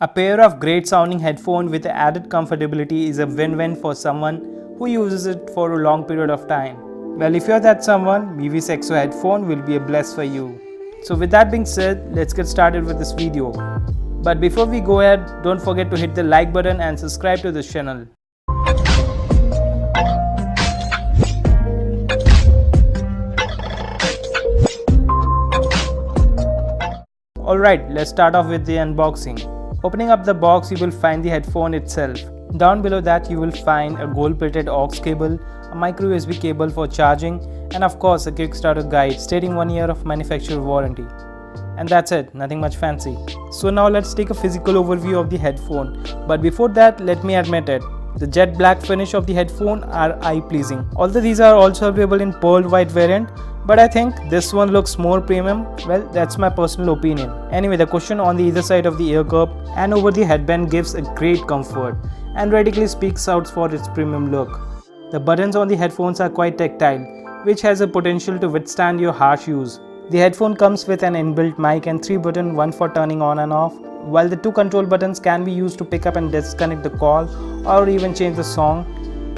A pair of great sounding headphones with added comfortability is a win-win for someone who uses it for a long period of time. Well, if you're that someone, Mivi SAXO headphone will be a bless for you. So with that being said, let's get started with this video. But before we go ahead, don't forget to hit the like button and subscribe to this channel. Alright, let's start off with the unboxing. Opening up the box, you will find the headphone itself. Down below that you will find a gold-plated aux cable, a micro USB cable for charging, and of course a quick starter guide stating 1 year of manufacturer warranty. And that's it, nothing much fancy. So now let's take a physical overview of the headphone. But before that, let me admit it. The jet black finish of the headphone are eye-pleasing. Although these are also available in pearl white variant, but I think this one looks more premium. Well, that's my personal opinion. Anyway, the cushion on the either side of the ear cup and over the headband gives a great comfort and radically speaks out for its premium look. The buttons on the headphones are quite tactile, which has a potential to withstand your harsh use. The headphone comes with an inbuilt mic and 3 buttons, one for turning on and off, while the 2 control buttons can be used to pick up and disconnect the call or even change the song.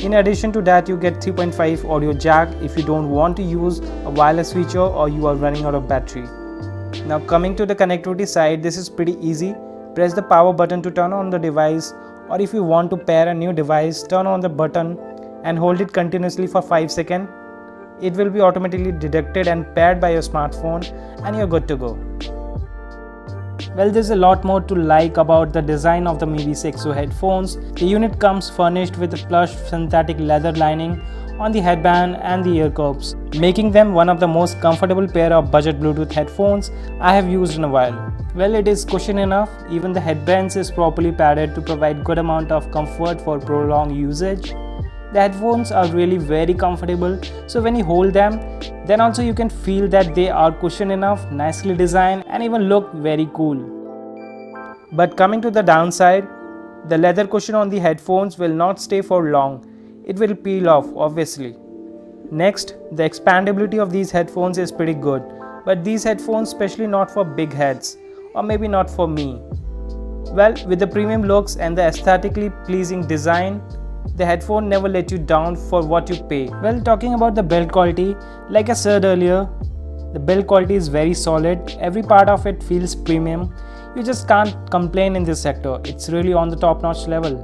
In addition to that, you get 3.5 audio jack if you don't want to use a wireless feature or you are running out of battery. Now coming to the connectivity side, this is pretty easy. Press the power button to turn on the device, or if you want to pair a new device, turn on the button and hold it continuously for 5 seconds. It will be automatically detected and paired by your smartphone and you're good to go. Well, there's a lot more to like about the design of the Mivi SAXO headphones. The unit comes furnished with a plush synthetic leather lining on the headband and the ear cups, making them one of the most comfortable pair of budget Bluetooth headphones I have used in a while. Well, it is cushion enough. Even the headbands is properly padded to provide good amount of comfort for prolonged usage. The headphones are really very comfortable, so when you hold them, then also you can feel that they are cushion enough, nicely designed and even look very cool. But coming to the downside, the leather cushion on the headphones will not stay for long. It will peel off obviously. Next, the expandability of these headphones is pretty good, but these headphones especially not for big heads, or maybe not for me. Well, with the premium looks and the aesthetically pleasing design, the headphone never let you down for what you pay. Well, talking about the build quality, like I said earlier, the build quality is very solid. Every part of it feels premium. You just can't complain in this sector. It's really on the top-notch level.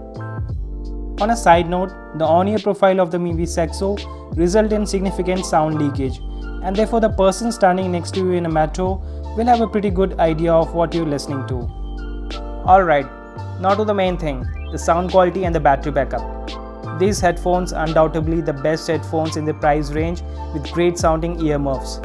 On a side note, the on-ear profile of the Mivi SAXO result in significant sound leakage, and therefore the person standing next to you in a metro will have a pretty good idea of what you're listening to. Alright, now to the main thing, the sound quality and the battery backup. These headphones are undoubtedly the best headphones in the price range with great sounding earmuffs.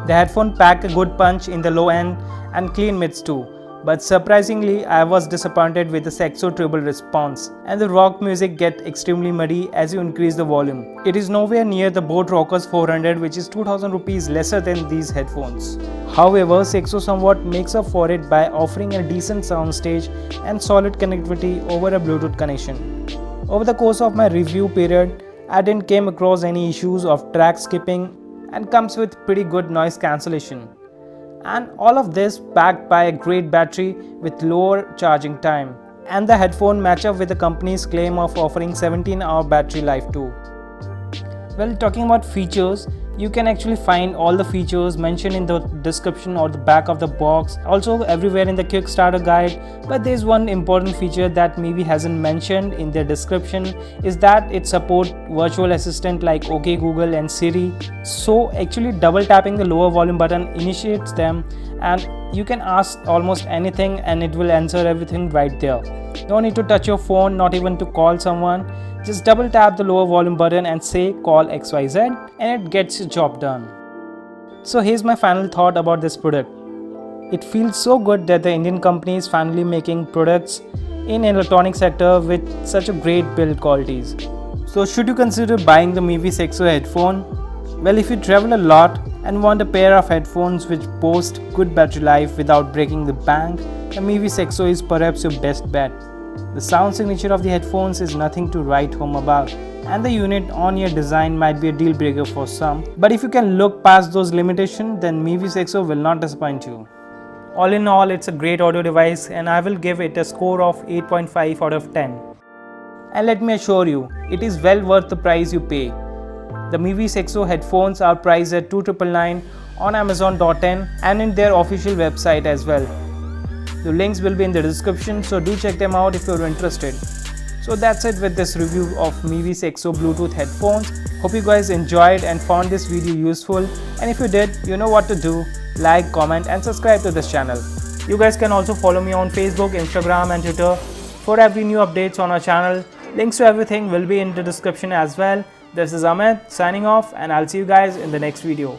The headphone pack a good punch in the low end and clean mids too. But surprisingly, I was disappointed with the SAXO treble response, and the rock music gets extremely muddy as you increase the volume. It is nowhere near the Boat Rockers 400, which is 2000 rupees lesser than these headphones. However, SAXO somewhat makes up for it by offering a decent soundstage and solid connectivity over a Bluetooth connection. Over the course of my review period, I didn't came across any issues of track skipping and comes with pretty good noise cancellation. And all of this backed by a great battery with lower charging time. And the headphone match up with the company's claim of offering 17-hour battery life too. Well, talking about features, you can actually find all the features mentioned in the description or the back of the box, also everywhere in the quick starter guide. But there is one important feature that Mivi hasn't mentioned in their description, is that it supports virtual assistant like OK Google and Siri. So actually double tapping the lower volume button initiates them, and you can ask almost anything and it will answer everything right there. No need to touch your phone, not even to call someone. Just double tap the lower volume button and say call XYZ and it gets your job done. So here's my final thought about this product. It feels so good that the Indian company is finally making products in electronic sector with such a great build qualities. So should you consider buying the Mivi SAXO headphone? Well, if you travel a lot and want a pair of headphones which boast good battery life without breaking the bank, the Mivi SAXO is perhaps your best bet. The sound signature of the headphones is nothing to write home about, and the unit on-ear design might be a deal breaker for some, but if you can look past those limitations, then Mivi SAXO will not disappoint you. All in all, it's a great audio device and I will give it a score of 8.5 out of 10. And let me assure you, it is well worth the price you pay. The Mivi SAXO headphones are priced at 2,999 on Amazon.in and in their official website as well. The links will be in the description, so do check them out if you're interested. So that's it with this review of Mivi SAXO Bluetooth headphones. Hope you guys enjoyed and found this video useful, and if you did, you know what to do. Like, comment and subscribe to this channel. You guys can also follow me on Facebook, Instagram and Twitter for every new updates on our channel. Links to everything will be in the description as well. This is Amit signing off, and I'll see you guys in the next video.